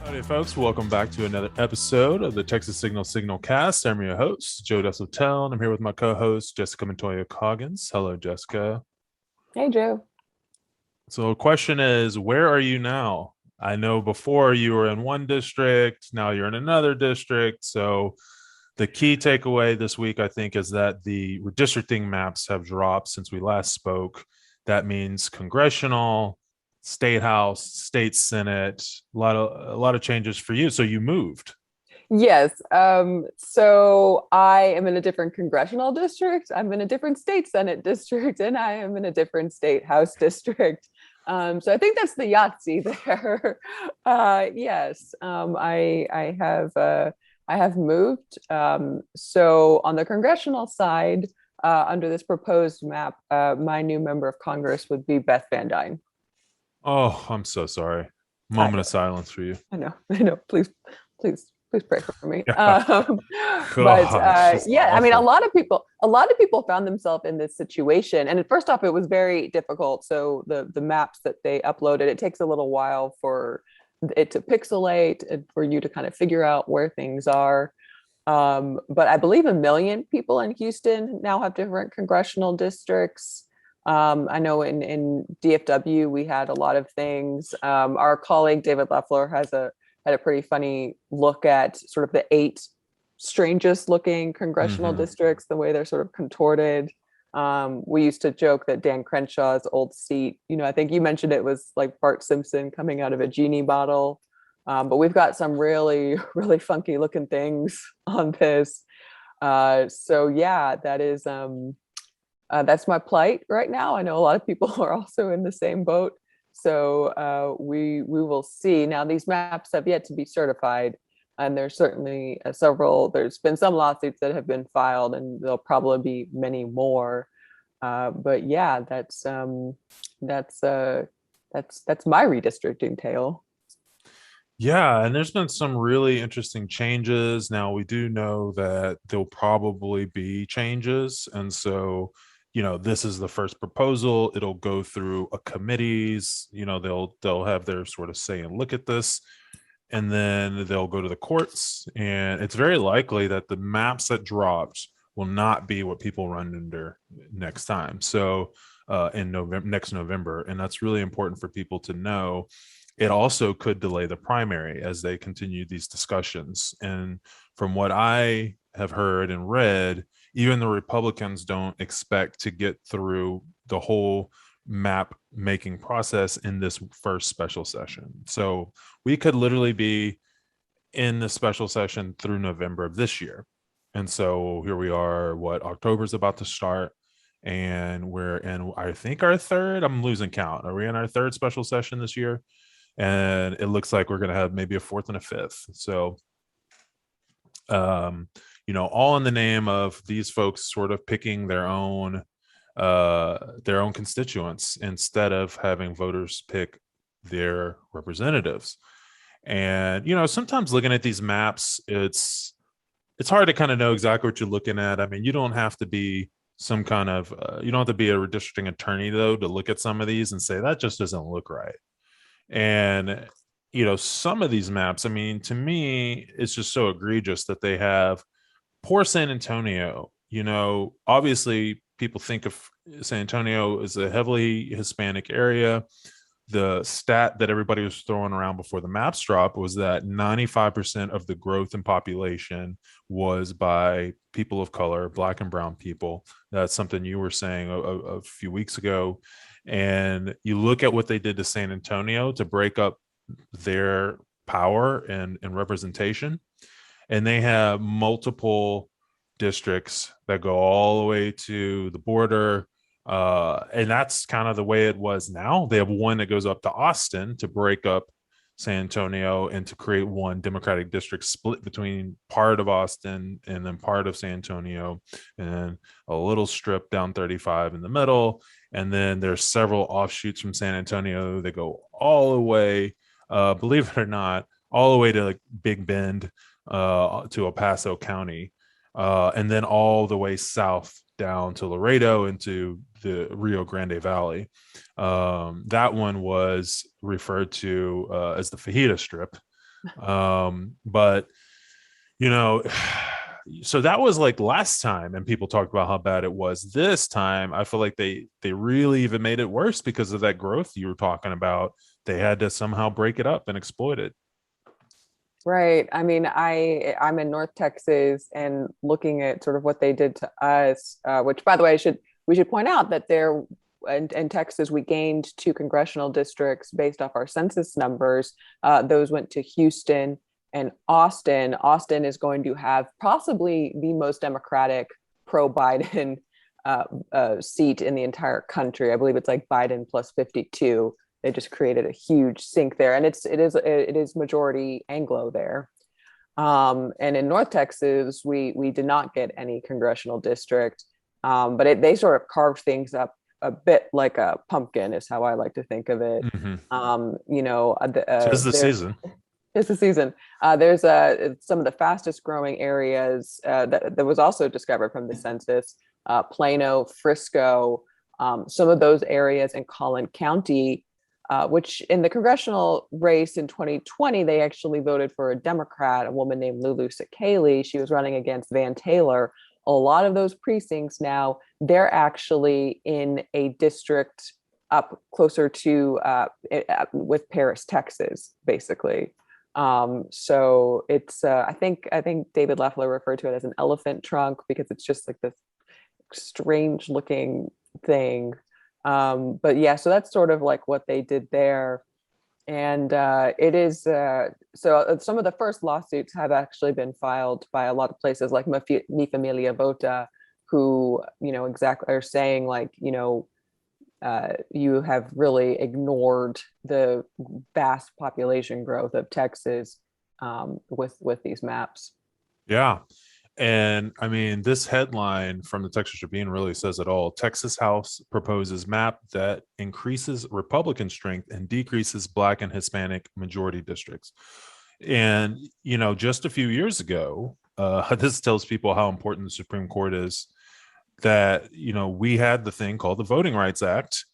Howdy, folks. Welcome back to another episode of the Texas SignalCast. I'm your host, Joe Desautel, and I'm here with my co-host, Jessica Montoya Coggins. Hello, Jessica. Hey, Joe. So the question is, where are you now? I know before you were in one district, now you're in another district. So the key takeaway this week, I think, is that the redistricting maps have dropped since we last spoke. That means congressional, state house, state senate, a lot of changes for you. So you moved. Yes. So I am in a different congressional district. I'm in a different state Senate district, and I am in a different state House district. So I think that's the Yahtzee there. Yes. I have moved. So on the congressional side, under this proposed map, my new member of Congress would be Beth Van Dyne. Oh, I'm so sorry. I Moment of silence for you. I know, I know. Please pray for me. But Gosh, it's yeah, I mean, awful. a lot of people found themselves in this situation. And first off, it was very difficult. So the maps that they uploaded, it takes a little while for it to pixelate and for you to kind of figure out where things are. But I believe 1 million people in Houston now have different congressional districts. I know in DFW we had a lot of things. Our colleague David Leffler had a pretty funny look at sort of the 8 strangest looking congressional Hmm. districts, the way they're sort of contorted. We used to joke that Dan Crenshaw's old seat, I think you mentioned it was like Bart Simpson coming out of a genie bottle. But we've got some really, really funky looking things on this. So yeah, that's my plight right now. I know a lot of people are also in the same boat. So we will see. Now these maps have yet to be certified, and there's certainly several. There's been some lawsuits that have been filed, and there'll probably be many more. But yeah, that's uh, that's my redistricting tale. Yeah, and there's been some really interesting changes. Now we do know that there'll probably be changes, and so this is the first proposal. It'll go through a committees. They'll have their sort of say and look at this, and then they'll go to the courts. And it's very likely that the maps that dropped will not be what people run under next time. So in November, next November, and that's really important for people to know. It also could delay the primary as they continue these discussions. And from what I have heard and read, even the Republicans don't expect to get through the whole map making process in this first special session. So we could literally be in the special session through November of this year. And so here we are, October's about to start. And we're in, I think, our third. I'm losing count. Are we in our third special session this year? And it looks like we're going to have maybe a fourth and a fifth. So, all in the name of these folks sort of picking their own constituents instead of having voters pick their representatives. And sometimes looking at these maps, it's hard to kind of know exactly what you're looking at. I mean, you don't have to be some kind of you don't have to be a redistricting attorney though to look at some of these and say that just doesn't look right. And some of these maps, I mean, to me, it's just so egregious that they have poor San Antonio. Obviously people think of San Antonio as a heavily Hispanic area. The stat that everybody was throwing around before the maps drop was that 95% of the growth in population was by people of color, black and brown people. That's something you were saying a few weeks ago. And you look at what they did to San Antonio to break up their power and representation. And they have multiple districts that go all the way to the border. And that's kind of the way it was now. They have one that goes up to Austin to break up San Antonio and to create one Democratic district split between part of Austin and then part of San Antonio, and a little strip down 35 in the middle. And then there's several offshoots from San Antonio that go all the way, believe it or not, all the way to like Big Bend, to El Paso County, and then all the way south down to Laredo into the Rio Grande Valley. That one was referred to as the Fajita Strip. But you know, so that was like last time, and people talked about how bad it was. This time, I feel like they really even made it worse because of that growth you were talking about. They had to somehow break it up and exploit it. Right. I mean, I'm in North Texas, and looking at sort of what they did to us, which, by the way, we should point out that there in Texas we gained two congressional districts based off our census numbers. Those went to Houston and Austin. Austin is going to have possibly the most Democratic pro-Biden seat in the entire country. I believe it's like Biden plus 52. They just created a huge sink there, and it is majority Anglo there. And in North Texas, we did not get any congressional district, but they sort of carved things up a bit like a pumpkin, is how I like to think of it. Mm-hmm. The, Tis the there's season. it's the season. There's some of the fastest growing areas that was also discovered from the census: Plano, Frisco, some of those areas in Collin County, which in the congressional race in 2020, they actually voted for a Democrat, a woman named Lulu Sekeli. She was running against Van Taylor. A lot of those precincts now, they're actually in a district up closer to with Paris, Texas, basically. So it's I think David Leffler referred to it as an elephant trunk because it's just like this strange looking thing. But yeah, so that's sort of like what they did there. And it is some of the first lawsuits have actually been filed by a lot of places like Mi Familia Vota, who, exactly are saying like, you have really ignored the vast population growth of Texas with these maps. Yeah. And I mean, this headline from the Texas Tribune really says it all. Texas House proposes map that increases Republican strength and decreases Black and Hispanic majority districts. And, just a few years ago, this tells people how important the Supreme Court is, that, we had the thing called the Voting Rights Act,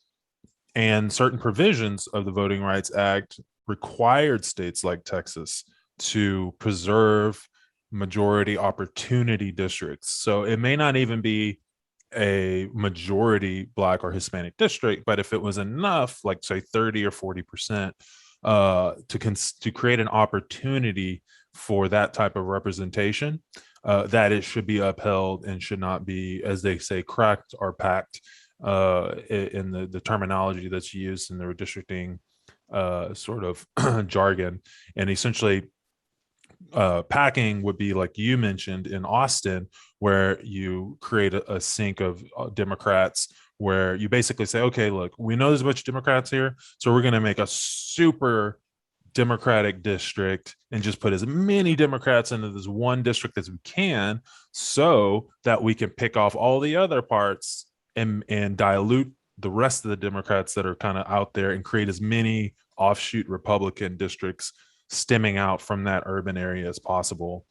and certain provisions of the Voting Rights Act required states like Texas to preserve majority opportunity districts. So it may not even be a majority Black or Hispanic district, but if it was enough, like say 30 or 40%, to create an opportunity for that type of representation, that it should be upheld and should not be, as they say, cracked or packed, in the terminology that's used in the redistricting sort of jargon. And essentially, packing would be like you mentioned in Austin, where you create a sink of Democrats, where you basically say, okay, look, we know there's a bunch of Democrats here, so we're going to make a super Democratic district and just put as many Democrats into this one district as we can, so that we can pick off all the other parts and dilute the rest of the Democrats that are kind of out there and create as many offshoot Republican districts stemming out from that urban area as possible.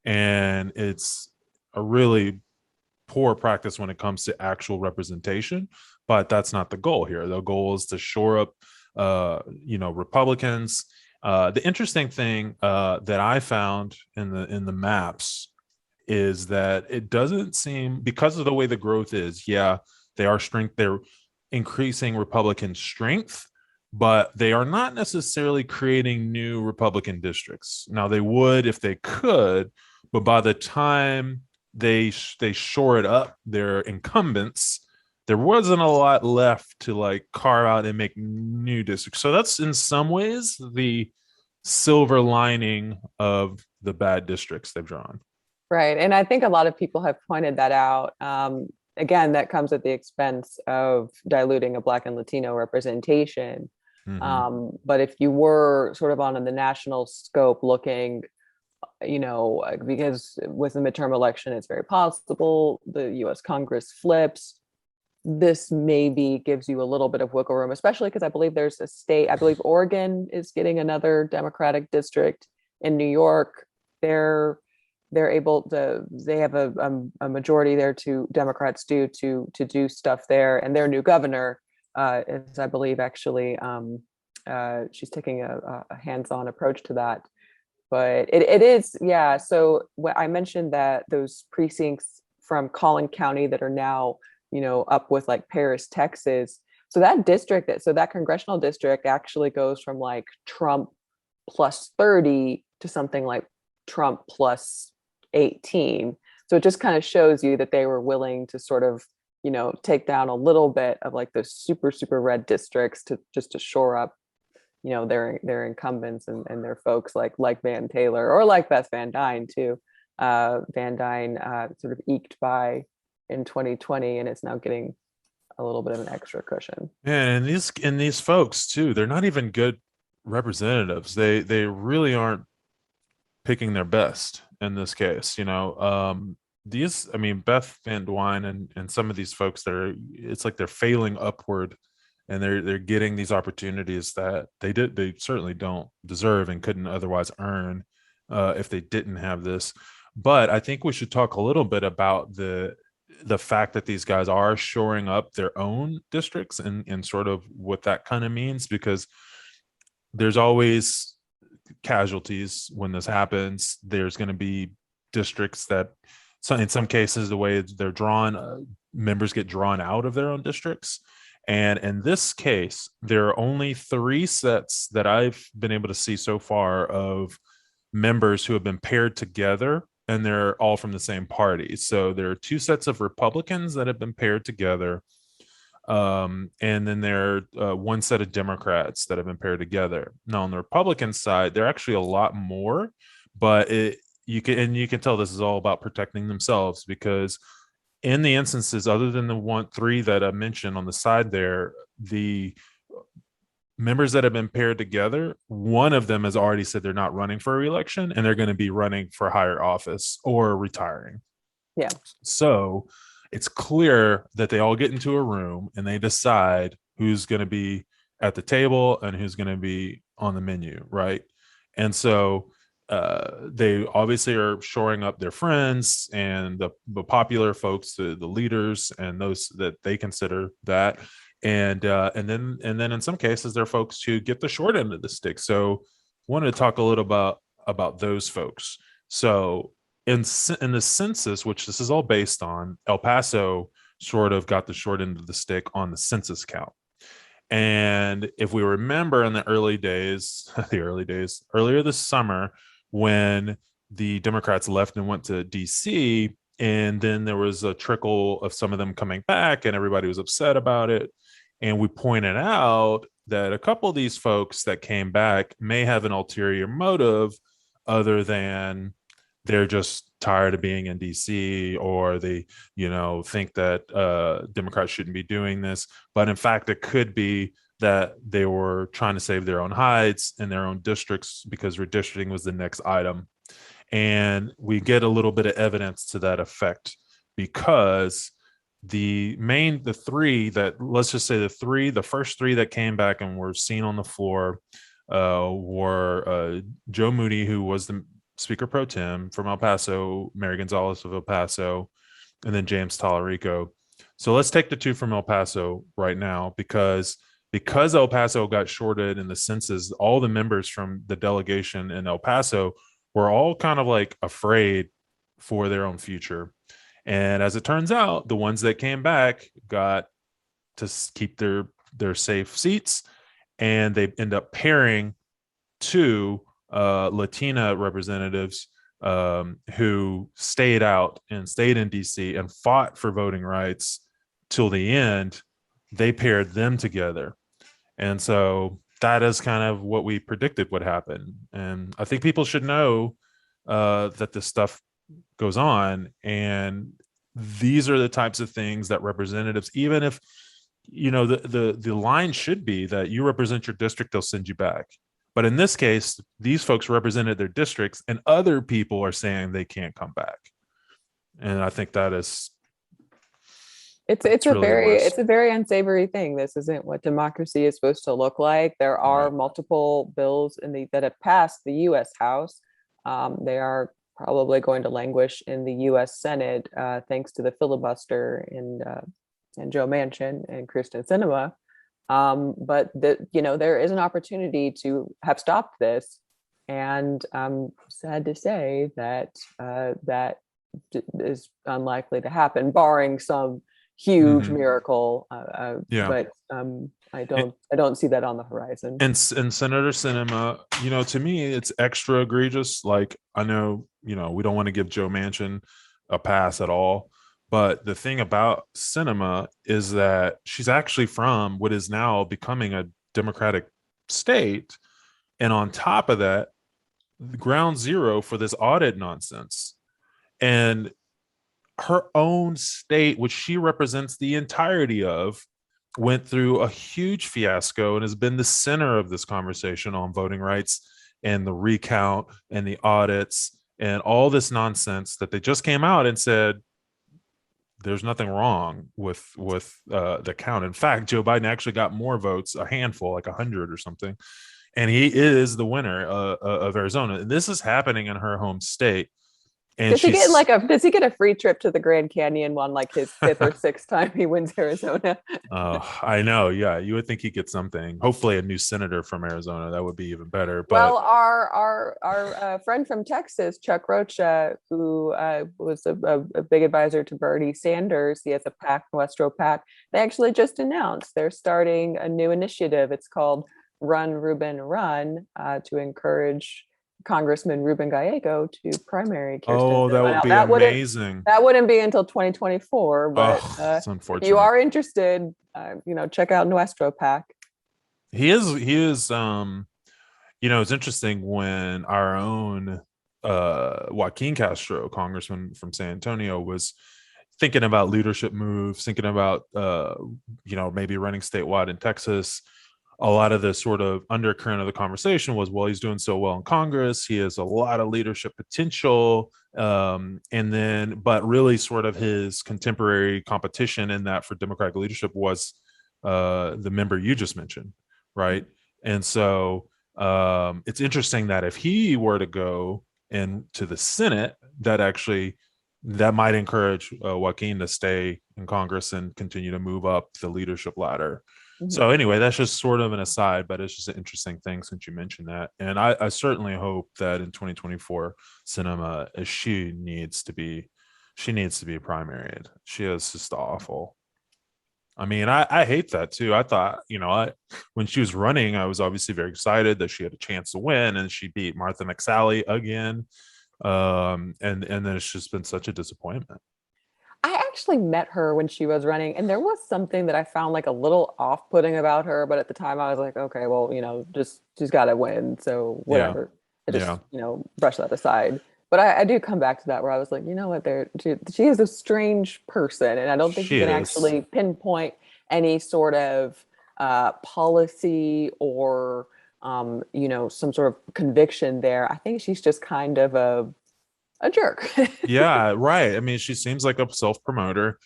And it's a really poor practice when it comes to actual representation, but that's not the goal here. The goal is to shore up, Republicans. The interesting thing that I found in the maps is that it doesn't seem, because of the way the growth is, yeah, they're increasing Republican strength, but they are not necessarily creating new Republican districts. Now they would if they could, but by the time they shore it up their incumbents, there wasn't a lot left to like carve out and make new districts. So that's in some ways the silver lining of the bad districts they've drawn. Right. And I think a lot of people have pointed that out. Again, that comes at the expense of diluting a Black and Latino representation. Mm-hmm. But if you were sort of on the national scope looking, because with the midterm election, it's very possible the US Congress flips. This maybe gives you a little bit of wiggle room, especially because I believe there's a state, I believe Oregon is getting another Democratic district. In New York, they're able to, they have a majority there to Democrats to do stuff there, and their new governor is, I believe, actually she's taking a hands-on approach to that. but it is, yeah. So what I mentioned that those precincts from Collin County that are now, up with like Paris, Texas. So that district, so that congressional district actually goes from like Trump plus 30 to something like Trump plus 18. So it just kind of shows you that they were willing to sort of, take down a little bit of like the super, super red districts to just to shore up, their incumbents and their folks like Van Taylor or like Beth Van Dyne too. Van Dyne sort of eked by in 2020 and it's now getting a little bit of an extra cushion. And these folks too, they're not even good representatives. They really aren't picking their best in this case. These, I mean, Beth Van Dwyne and some of these folks that are, it's like they're failing upward, and they're getting these opportunities that they certainly don't deserve and couldn't otherwise earn if they didn't have this. But I think we should talk a little bit about the fact that these guys are shoring up their own districts and sort of what that kind of means, because there's always casualties when this happens. There's going to be districts that, so in some cases, the way they're drawn, members get drawn out of their own districts. And in this case, there are only 3 sets that I've been able to see so far of members who have been paired together, and they're all from the same party. So there are 2 sets of Republicans that have been paired together. And then there are 1 set of Democrats that have been paired together. Now, on the Republican side, there are actually a lot more, but you can tell this is all about protecting themselves, because in the instances other than the 3 that I mentioned on the side there, the members that have been paired together, one of them has already said they're not running for re-election, and they're going to be running for higher office or retiring. Yeah. So it's clear that they all get into a room and they decide who's going to be at the table and who's going to be on the menu, right? And so they obviously are shoring up their friends and the popular folks, the leaders, and those that they consider that. And then in some cases, there are folks who get the short end of the stick. So wanted to talk a little about those folks. So in the census, which this is all based on, El Paso sort of got the short end of the stick on the census count. And if we remember in the early days, earlier this summer, when the Democrats left and went to DC, and then there was a trickle of some of them coming back, and everybody was upset about it. And we pointed out that a couple of these folks that came back may have an ulterior motive other than they're just tired of being in DC, or they, think that Democrats shouldn't be doing this. But in fact, it could be that they were trying to save their own hides in their own districts because redistricting was the next item. And we get a little bit of evidence to that effect, because the first three that came back and were seen on the floor were Joe Moody, who was the Speaker Pro Tem from El Paso, Mary Gonzalez of El Paso, and then James Tallarico. So let's take the 2 from El Paso right now, because El Paso got shorted in the census, all the members from the delegation in El Paso were all kind of like afraid for their own future. And as it turns out, the ones that came back got to keep their safe seats, and they end up pairing 2 Latina representatives who stayed out and stayed in DC and fought for voting rights till the end. They paired them together. And so that is kind of what we predicted would happen. And I think people should know that this stuff goes on. And these are the types of things that representatives, even if, the line should be that you represent your district, they'll send you back. But in this case, these folks represented their districts, and other people are saying they can't come back. And I think that is, it's a very unsavory thing. This isn't what democracy is supposed to look like. There are multiple bills that have passed the U.S. House. They are probably going to languish in the U.S. Senate thanks to the filibuster and Joe Manchin and Kristen Sinema. But there is an opportunity to have stopped this And I'm sad to say that that is unlikely to happen, barring some huge Mhm. miracle. Yeah. But And, I don't see that on the horizon. and Senator Sinema, to me, it's extra egregious. Like, I know, we don't want to give Joe Manchin a pass at all. But the thing about Sinema is that she's actually from what is now becoming a Democratic state. And on top of that, ground zero for this audit nonsense. And her own state, which she represents the entirety of, went through a huge fiasco and has been the center of this conversation on voting rights and the recount and the audits and all this nonsense that they just came out and said there's nothing wrong with the count. In fact, Joe Biden actually got more votes, a handful, like 100 or something, and he is the winner of Arizona. And this is happening in her home state. And Does he get she's, does he get a free trip to the Grand Canyon on like his fifth or sixth time he wins Arizona? I know, yeah, you would think he'd get something. Hopefully, a new senator from Arizona. That would be even better. But Well, our friend from Texas, Chuck Rocha, who was a big advisor to Bernie Sanders, he has a PAC, Nuestro PAC. They actually just announced they're starting a new initiative. It's called Run Ruben Run, to encourage Congressman Ruben Gallego to primary Kirsten oh, that Sinema. would Now be amazing. that wouldn't be until 2024, but Oh, it's if you unfortunate. are interested, check out Nuestro PAC. He is it's interesting when our own Joaquin Castro, congressman from San Antonio, was thinking about leadership moves, thinking about maybe running statewide in Texas. A lot of the sort of undercurrent of the conversation was, well, he's doing so well in Congress, he has a lot of leadership potential, and then but really sort of his contemporary competition in that for Democratic leadership was the member you just mentioned, right? And so it's interesting that if he were to go into the Senate, that might encourage Joaquin to stay in Congress and continue to move up the leadership ladder. Mhm. So anyway, that's just sort of an aside, but it's just an interesting thing since you mentioned that. And I certainly hope that in 2024, Cinema, she needs to be primaried. She is just awful. I mean, I hate that too. I thought, when she was running, I was obviously very excited that she had a chance to win, and she beat Martha McSally again. And then it's just been such a disappointment. I actually met her when she was running, and there was something that I found like a little off-putting about her. But at the time, I was like, okay, well, just she's got to win, so Yeah, whatever. I just, yeah, brush that aside. But I do come back to that where I was like, you know what, she is a strange person, and I don't think you she can is. actually pinpoint any sort of policy or some sort of conviction there. I think she's just kind of a jerk. Yeah, right. I mean, she seems like a self promoter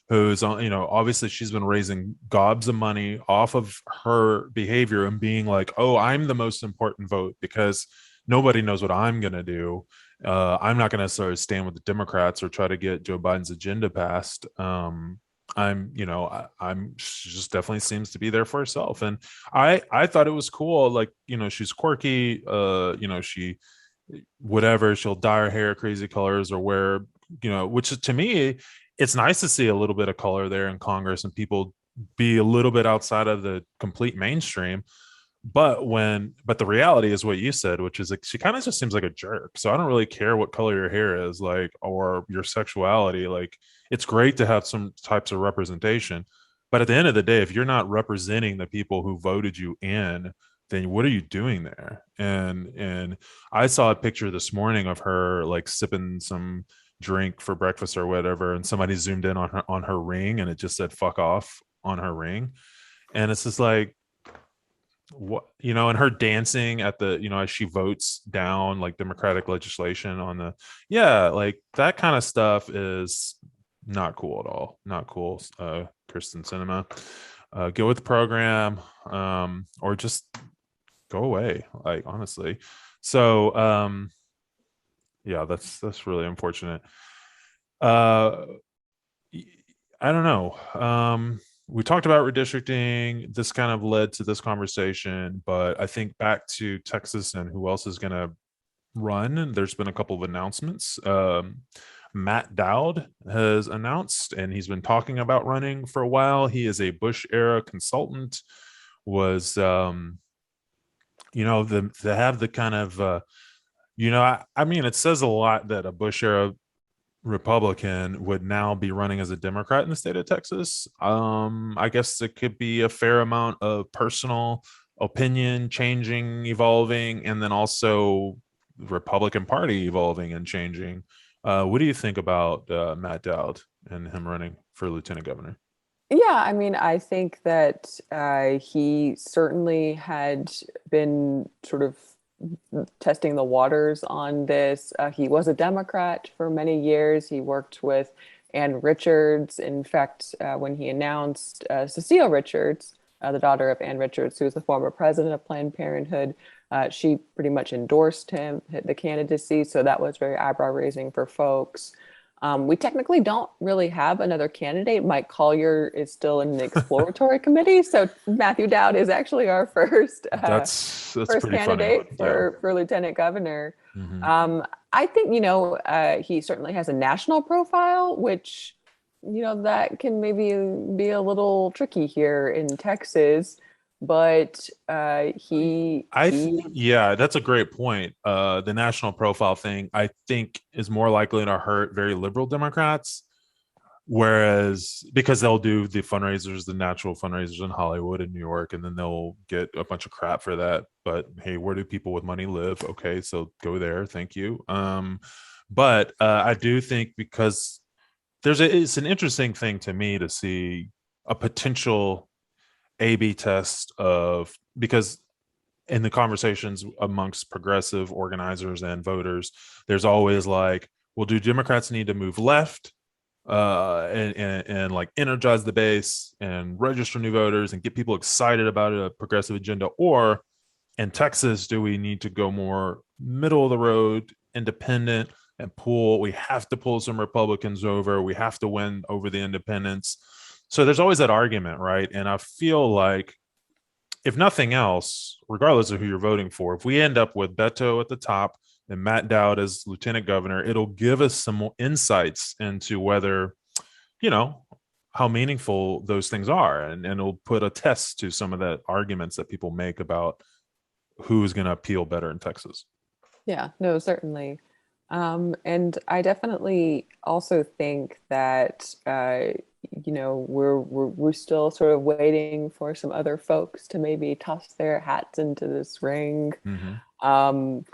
who's on, obviously she's been raising gobs of money off of her behavior and being like, oh, I'm the most important vote because nobody knows what I'm going to do. I'm not going to sort of stand with the Democrats or try to get Joe Biden's agenda passed. I'm she just definitely seems to be there for herself. And I thought it was cool. Like, she's quirky. She whatever, she'll dye her hair crazy colors or wear, which to me, it's nice to see a little bit of color there in Congress and people be a little bit outside of the complete mainstream. But the reality is what you said, which is like she kind of just seems like a jerk. So I don't really care what color your hair is, like, or your sexuality. Like, it's great to have some types of representation, but at the end of the day, if you're not representing the people who voted you in, then what are you doing there? And I saw a picture this morning of her like sipping some drink for breakfast or whatever, and somebody zoomed in on her ring, and it just said "fuck off" on her ring, and it's just like, what, and her dancing at the, as she votes down like Democratic legislation on the, yeah, like that kind of stuff is not cool at all. Not cool. Kristen Cinema, go with the program, or just go away, like, honestly. So yeah, that's really unfortunate. uh I don't know. we talked about redistricting. This kind of led to this conversation, but I think back to Texas and who else is going to run. There's been a couple of announcements. Matt Dowd has announced, and he's been talking about running for a while. He is a Bush era consultant. Was to have the kind of I mean, it says a lot that a Bush era Republican would now be running as a Democrat in the state of Texas. I guess it could be a fair amount of personal opinion changing, evolving, and then also the Republican Party evolving and changing. What do you think about Matt Dowd and him running for lieutenant governor? Yeah, I mean, I think that he certainly had been sort of testing the waters on this. He was a Democrat for many years. He worked with Ann Richards. In fact, when he announced Cecile Richards, the daughter of Ann Richards, who was the former president of Planned Parenthood, she pretty much endorsed him, the candidacy. So that was very eyebrow raising for folks. We technically don't really have another candidate. Mike Collier is still in the exploratory committee. So Matthew Dowd is actually our That's first pretty funny. candidate Yeah. for lieutenant governor. Mhm. I think, he certainly has a national profile, which, that can maybe be a little tricky here in Texas. But Yeah, that's a great point. The national profile thing, I think, is more likely to hurt very liberal Democrats. Whereas because they'll do the fundraisers, the natural fundraisers in Hollywood and New York, and then they'll get a bunch of crap for that. But hey, where do people with money live? Okay, so go there. Thank you. But I do think because it's an interesting thing to me to see a potential A/B test of because in the conversations amongst progressive organizers and voters, there's always like, well, do Democrats need to move left and like energize the base and register new voters and get people excited about a progressive agenda? Or in Texas, do we need to go more middle of the road, independent, and we have to pull some Republicans over. We have to win over the independents. So there's always that argument, right? And I feel like if nothing else, regardless of who you're voting for, if we end up with Beto at the top and Matt Dowd as lieutenant governor, it'll give us some more insights into whether, you know, how meaningful those things are. And it'll put a test to some of the arguments that people make about who's going to appeal better in Texas. Yeah, no, certainly. And I definitely also think that we're still sort of waiting for some other folks to maybe toss their hats into this ring. Mm-hmm. Um,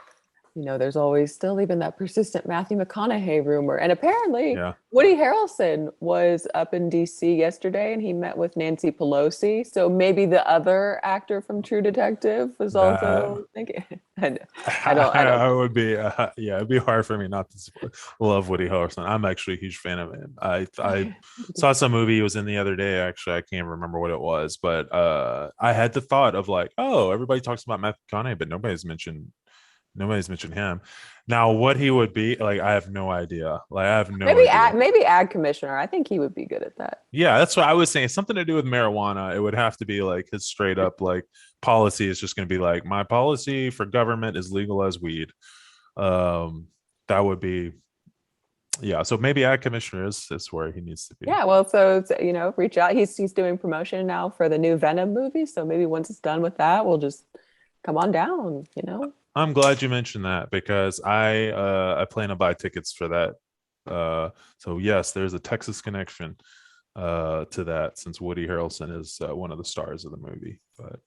there's always still even that persistent Matthew McConaughey rumor. And apparently Yeah. Woody Harrelson was up in DC yesterday and he met with Nancy Pelosi. So maybe the other actor from True Detective was also thinking. I don't. I would be, yeah, it'd be hard for me not to love Woody Harrelson. I'm actually a huge fan of him. I saw some movie he was in the other day. Actually, I can't remember what it was, but I had the thought of like, oh, everybody talks about Matthew McConaughey, but nobody's mentioned him. Now, what he would be like, I have no idea. Like, I have no idea. Maybe ag commissioner. I think he would be good at that. Yeah, that's what I was saying. Something to do with marijuana. It would have to be like his straight up like policy is just going to be like my policy for government is legalize weed. That would be yeah. So maybe ag commissioner is where he needs to be. Yeah, well, so reach out. He's doing promotion now for the new Venom movie. So maybe once it's done with that, we'll just come on down. I'm glad you mentioned that because I plan to buy tickets for that. So yes, there's a Texas connection to that since Woody Harrelson is one of the stars of the movie. But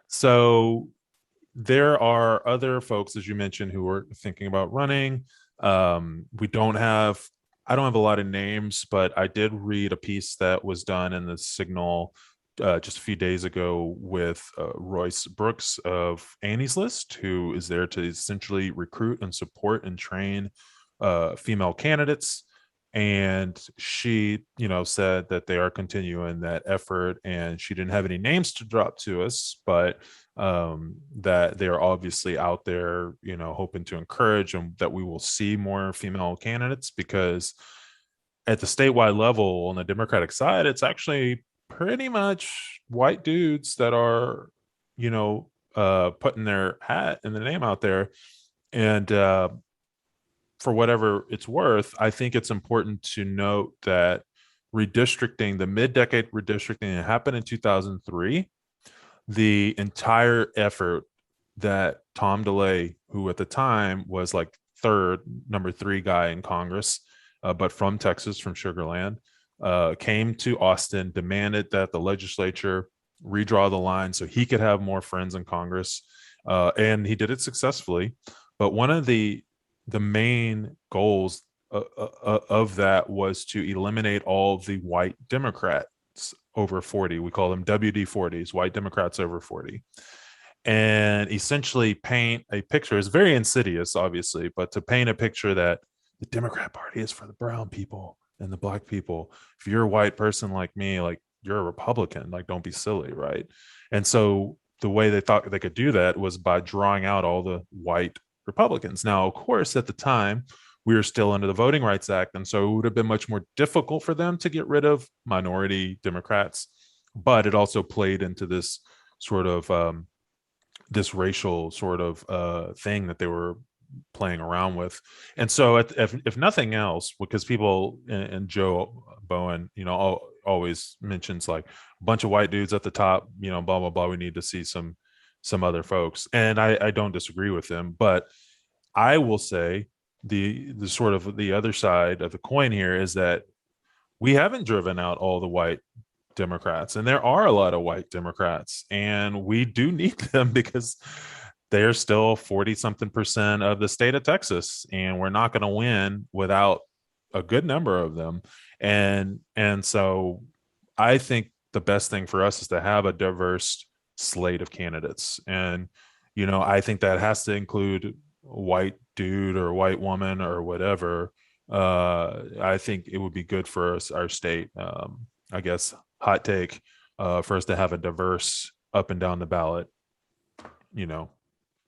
so there are other folks, as you mentioned, who are thinking about running. We don't have I don't have a lot of names, but I did read a piece that was done in the Signal just a few days ago with Royce Brooks of Annie's List, who is there to essentially recruit and support and train female candidates. And she, said that they are continuing that effort. And she didn't have any names to drop to us, but that they're obviously out there, hoping to encourage and that we will see more female candidates because at the statewide level on the Democratic side, it's actually pretty much white dudes that are, putting their hat and their name out there. And for whatever it's worth, I think it's important to note that redistricting, the mid-decade redistricting that happened in 2003, the entire effort that Tom DeLay, who at the time was like number three guy in Congress, but from Texas, from Sugar Land, came to Austin, demanded that the legislature redraw the line so he could have more friends in Congress, and he did it successfully. But one of the main goals of that was to eliminate all the white Democrats over 40. We call them WD-40s, white Democrats over 40, and essentially paint a picture. It's very insidious, obviously, but to paint a picture that the Democrat Party is for the brown people and the black people. If you're a white person like me, like, you're a Republican, like, don't be silly, right? And so the way they thought they could do that was by drawing out all the white Republicans. Now, of course, at the time, we were still under the Voting Rights Act, and so it would have been much more difficult for them to get rid of minority Democrats. But it also played into this sort of this racial sort of thing that they were playing around with. And so, if nothing else, because people, and Joe Bowen, always mentions like a bunch of white dudes at the top, blah blah blah. We need to see some other folks, and I don't disagree with them, but I will say the sort of the other side of the coin here is that we haven't driven out all the white Democrats, and there are a lot of white Democrats, and we do need them because they're still 40 something percent of the state of Texas, and we're not going to win without a good number of them. And so I think the best thing for us is to have a diverse slate of candidates. And I think that has to include white dude or white woman or whatever. I think it would be good for us, our state. I guess hot take, for us to have a diverse up and down the ballot,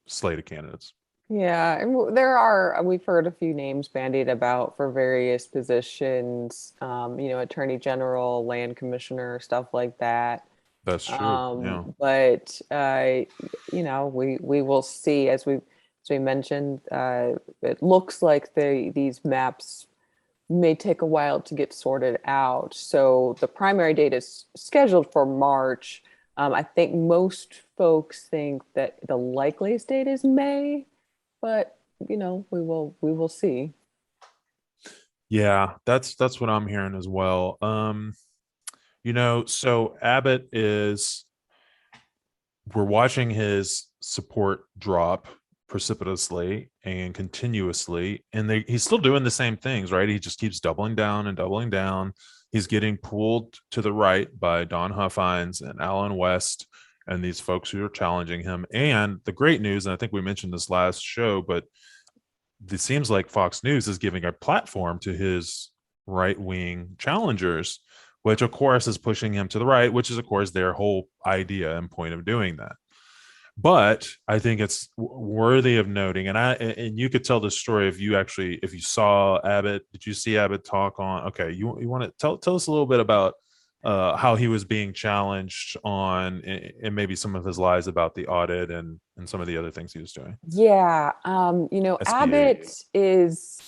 slate of candidates. Yeah, and there are, we've heard a few names bandied about for various positions, attorney general, land commissioner, stuff like that. That's true. Yeah. But we will see, as we mentioned, it looks like these maps may take a while to get sorted out. So the primary date is scheduled for March. I think most folks think that the likeliest date is May, but we will see. Yeah, that's what I'm hearing as well. So Abbott we're watching his support drop precipitously and continuously, and he's still doing the same things, right? He just keeps doubling down and doubling down. He's getting pulled to the right by Don Huffines and Alan West and these folks who are challenging him. And the great news, and I think we mentioned this last show, but it seems like Fox News is giving a platform to his right-wing challengers, which of course is pushing him to the right, which is of course their whole idea and point of doing that. But I think it's worthy of noting, and you could tell the story if you saw Abbott. Did you see Abbott talk on? Okay, you want to tell us a little bit about how he was being challenged on, and maybe some of his lies about the audit and some of the other things he was doing. Yeah, Abbott is,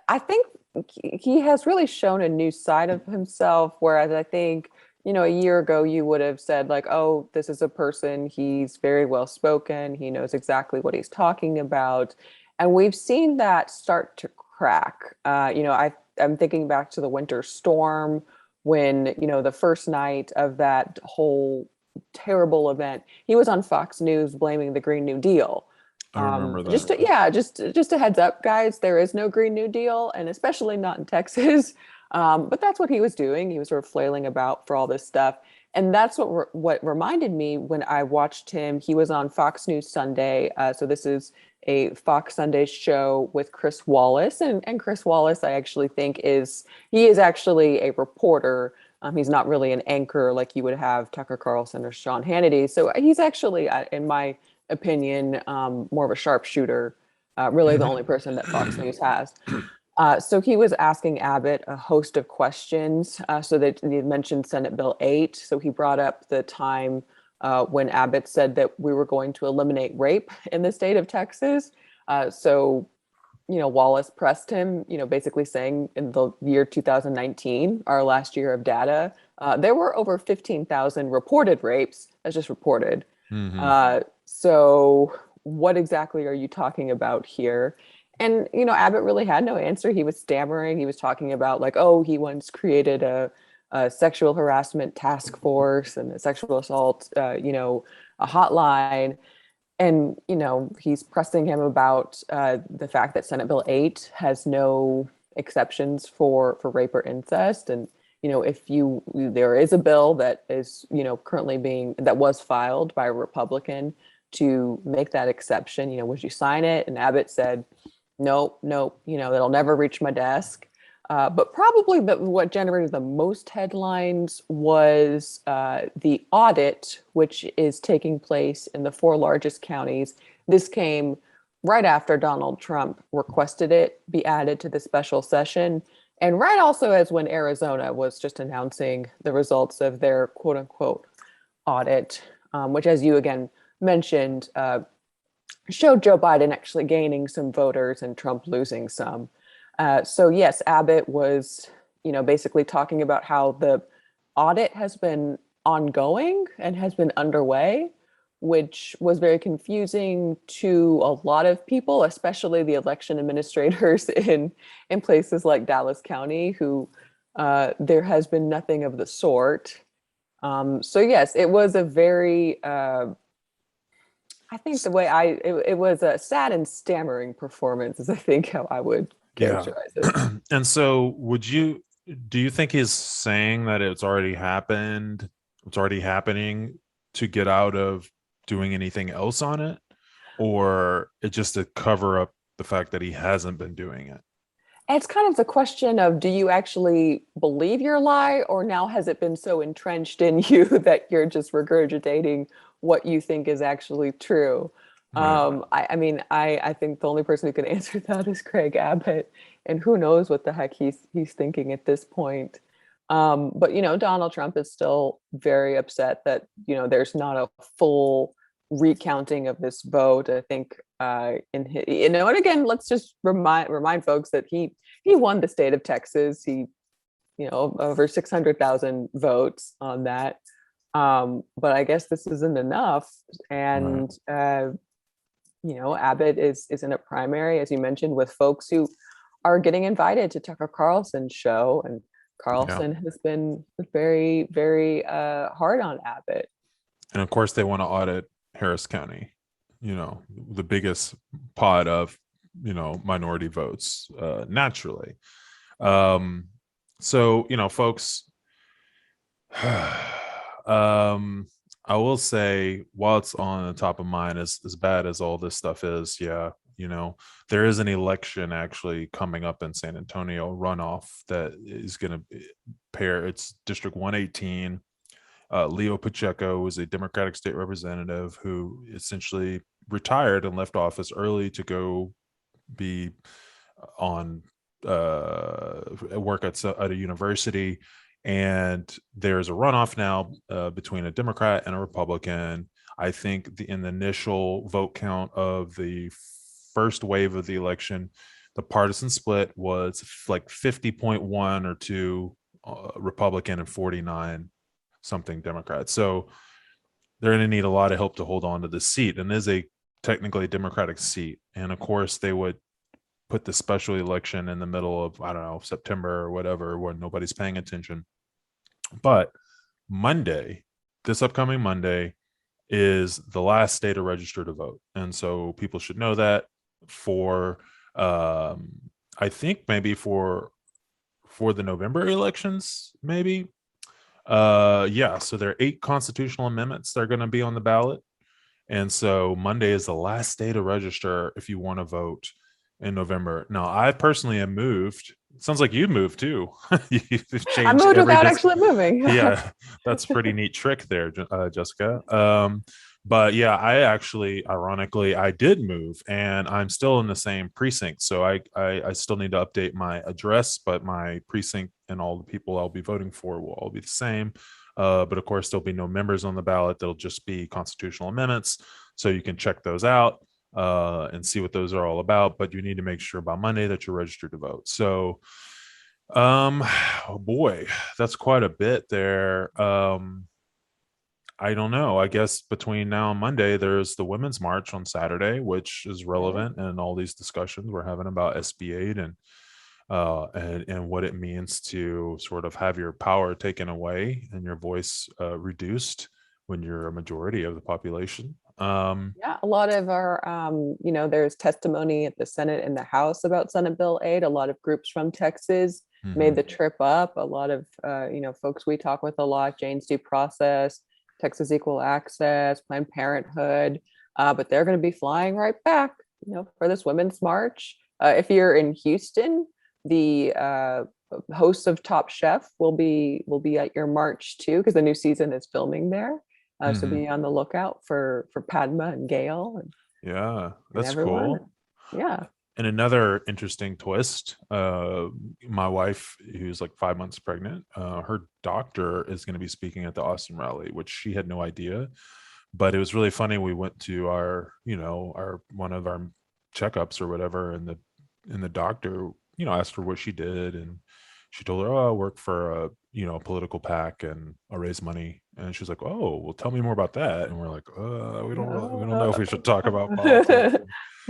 I think he has really shown a new side of himself, whereas I think, a year ago you would have said like, oh, this is a person, he's very well spoken, he knows exactly what he's talking about. And we've seen that start to crack. I'm thinking back to the winter storm when, the first night of that whole terrible event, he was on Fox News blaming the Green New Deal. I remember that. Just a heads up, guys, there is no Green New Deal, and especially not in Texas. But that's what he was doing. He was sort of flailing about for all this stuff. And that's what reminded me when I watched him. He was on Fox News Sunday. So this is a Fox Sunday show with Chris Wallace. And Chris Wallace, I actually think he is actually a reporter. He's not really an anchor like you would have Tucker Carlson or Sean Hannity. So he's actually, in my opinion, more of a sharpshooter, really the only person that Fox News has. So he was asking Abbott a host of questions. So that he mentioned Senate Bill 8. So he brought up the time when Abbott said that we were going to eliminate rape in the state of Texas. So Wallace pressed him, basically saying in the year 2019, our last year of data, there were over 15,000 reported rapes. That's just reported. Hmm. So what exactly are you talking about here? And, Abbott really had no answer. He was stammering. He was talking about like, oh, he once created a sexual harassment task force and a sexual assault, a hotline. And, he's pressing him about the fact that Senate Bill 8 has no exceptions for rape or incest. And, if there is a bill that is, currently that was filed by a Republican to make that exception, would you sign it? And Abbott said, nope, nope, that'll never reach my desk. But probably what generated the most headlines was the audit, which is taking place in the four largest counties. This came right after Donald Trump requested it be added to the special session. And right also as when Arizona was just announcing the results of their quote unquote audit, which, as you again mentioned, showed Joe Biden actually gaining some voters and Trump losing some. So yes, Abbott was, basically talking about how the audit has been ongoing and has been underway, which was very confusing to a lot of people, especially the election administrators in places like Dallas County, who there has been nothing of the sort. So yes, it was a very I think it was a sad and stammering performance is I think how I would Yeah. characterize it. And so do you think he's saying that it's already happened? It's already happening to get out of doing anything else on it? Or it's just to cover up the fact that he hasn't been doing it? It's kind of the question of do you actually believe your lie, or now has it been so entrenched in you that you're just regurgitating what you think is actually true? Right. I mean, I think the only person who can answer that is Craig Abbott, and who knows what the heck he's thinking at this point. But Donald Trump is still very upset that there's not a full recounting of this vote. I think in his, and again, let's just remind folks that he won the state of Texas. He over 600,000 votes on that. But I guess this isn't enough, Right. and Abbott is in a primary, as you mentioned, with folks who are getting invited to Tucker Carlson's show, and Yeah. Carlson has been very, very hard on Abbott. And of course, they want to audit Harris County, the biggest pot of, minority votes, naturally. Um, so, folks, I will say, while it's on the top of mind, as bad as all this stuff is, yeah, there is an election actually coming up in San Antonio runoff that is going to pair. It's District 118. Leo Pacheco was a Democratic state representative who essentially retired and left office early to go be on work at a university. And there's a runoff now between a Democrat and a Republican. I think in the initial vote count of the first wave of the election, the partisan split was like 50.1 or 2 Republican and 49 something Democrat. So they're going to need a lot of help to hold on to this seat. And is a technically Democratic seat. And of course, they would put the special election in the middle of, I don't know, September or whatever, when nobody's paying attention. But Monday, this upcoming Monday, is the last day to register to vote. And so people should know that for, I think maybe for the November elections, maybe. Yeah, so there are 8 constitutional amendments that are going to be on the ballot. And so Monday is the last day to register if you want to vote in November. Now, I personally have moved. It sounds like you moved too. You've I changed moved every without actually moving. yeah, that's a pretty neat trick there, Jessica. But yeah, I actually, ironically, I did move, and I'm still in the same precinct. So I still need to update my address, but my precinct and all the people I'll be voting for will all be the same. But of course, there'll be no members on the ballot. There'll just be constitutional amendments. So you can check those out and see what those are all about. But you need to make sure by Monday that you're registered to vote. So, oh boy, that's quite a bit there. I don't know. I guess between now and Monday, there's the Women's March on Saturday, which is Yeah. relevant in all these discussions we're having about SB 8 and what it means to sort of have your power taken away and your voice reduced when you're a majority of the population. Yeah, a lot of our, there's testimony at the Senate and the House about Senate Bill 8. A lot of groups from Texas made Mhm. the trip up. A lot of, folks we talk with a lot, Jane's Due Process, Texas Equal Access, Planned Parenthood, but they're going to be flying right back, for this Women's March. If you're in Houston, the hosts of Top Chef will be at your march too, because the new season is filming there. So Mhm. be on the lookout for Padma and Gail Yeah, and that's everyone. cool. Yeah. And another interesting twist, my wife, who's like 5 months pregnant, her doctor is going to be speaking at the Austin rally, which she had no idea. But it was really funny. We went to our one of our checkups or whatever, and the doctor, asked her what she did, and she told her, "Oh, I work for a political PAC and I raise money." And she's like, "Oh, well, tell me more about that." And we're like, we don't know if we should talk about politics."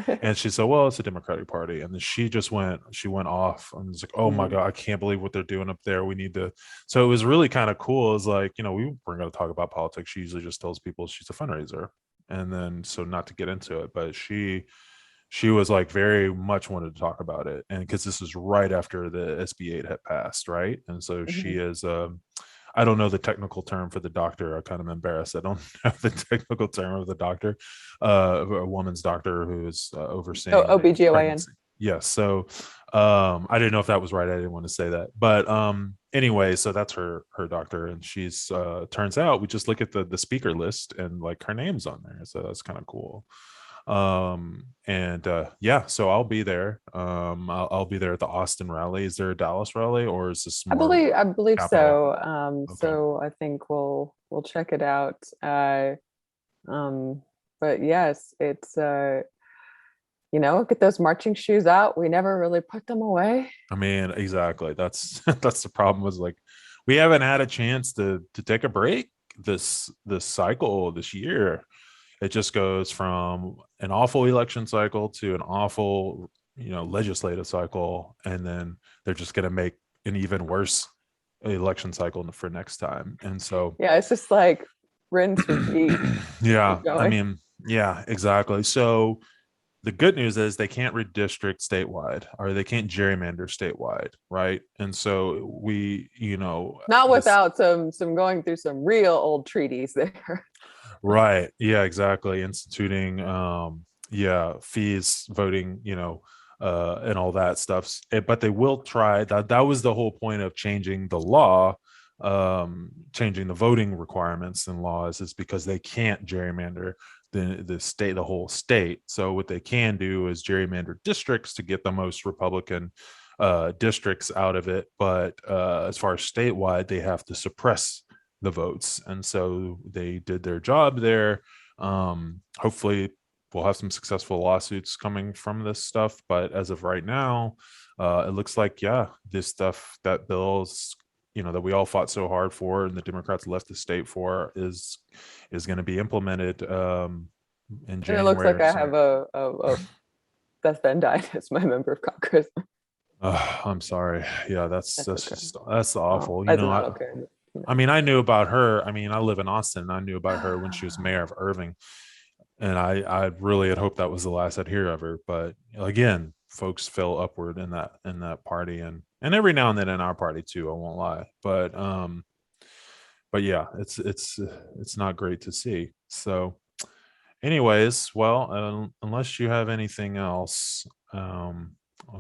And she said, "Well, it's a Democratic Party." And then she went off and was like, "Oh my Mhm. God, I can't believe what they're doing up there. We need to." So it was really kind of cool. It was like, we weren't going to talk about politics. She usually just tells people she's a fundraiser. And then, so not to get into it, but she was like very much wanted to talk about it. And because this is right after the SB 8 had passed, right? And so she Mhm. is, I don't know the technical term for the doctor. I'm kind of embarrassed. I don't know the technical term of the doctor, a woman's doctor who is Oh, overseeing the OBGYN. pregnancy. Yes. So I didn't know if that was right. I didn't want to say that. But anyway, so that's her doctor. And she's turns out we just look at the speaker list and like her name's on there. So that's kind of cool. And yeah, so I'll be there. I'll be there at the Austin rally. Is there a Dallas rally, or is this I more believe I believe capital? so. Okay. So I think we'll check it out. Um, but yes, it's get those marching shoes out. We never really put them away. I mean, exactly. That's that's the problem. Was like we haven't had a chance to take a break this cycle this year. It just goes from an awful election cycle to an awful, legislative cycle, and then they're just going to make an even worse election cycle for next time. And so, Yeah, it's just like rinse, repeat, yeah, keep I going. mean, yeah, exactly. So the good news is they can't redistrict statewide, or they can't gerrymander statewide, right? And so Not this. without some going through some real old treaties there. Right. Yeah, exactly. Instituting yeah, fees, voting, and all that stuff. But they will try that was the whole point of changing the law, changing the voting requirements and laws, is because they can't gerrymander the whole state. So what they can do is gerrymander districts to get the most Republican districts out of it. But as far as statewide, they have to suppress the votes. And so they did their job there. Hopefully, we'll have some successful lawsuits coming from this stuff. But as of right now, it looks like, yeah, this stuff, that bills, that we all fought so hard for and the Democrats left the state for, is going to be implemented in And it looks like January. I So have a Beth Van Dyne as my member of Congress. I'm sorry. Yeah, that's That's that's okay. just that's Well, awful. it's not okay. I mean, I knew about her. I mean, I live in Austin. I knew about her when she was mayor of Irving, and I really had hoped that was the last I'd hear of her. But again, folks fell upward in that party, and every now and then in our party too. I won't lie, but yeah, it's not great to see. So, anyways, well, unless you have anything else, I'll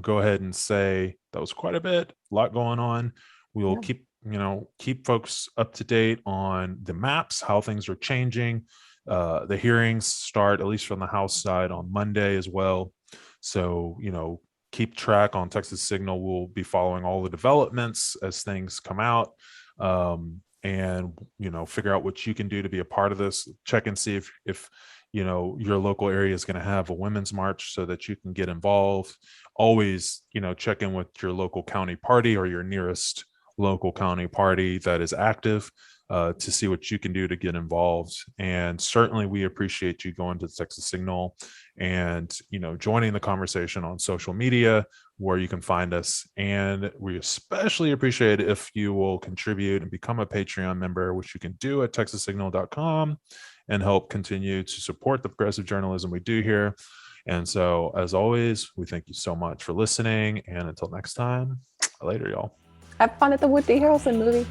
go ahead and say that was quite a lot going on. We will Yeah. keep folks up to date on the maps, how things are changing. The hearings start, at least from the House side, on Monday as well. So, keep track on Texas Signal. We'll be following all the developments as things come out. And figure out what you can do to be a part of this. Check and see if your local area is going to have a women's march so that you can get involved. Always check in with your local county party or your nearest local county party that is active, to see what you can do to get involved. And certainly we appreciate you going to Texas Signal and joining the conversation on social media where you can find us. And we especially appreciate it if you will contribute and become a Patreon member, which you can do at texassignal.com, and help continue to support the progressive journalism we do here. And so, as always, we thank you so much for listening. And until next time, later, y'all. Have fun at the Woody Harrelson movie.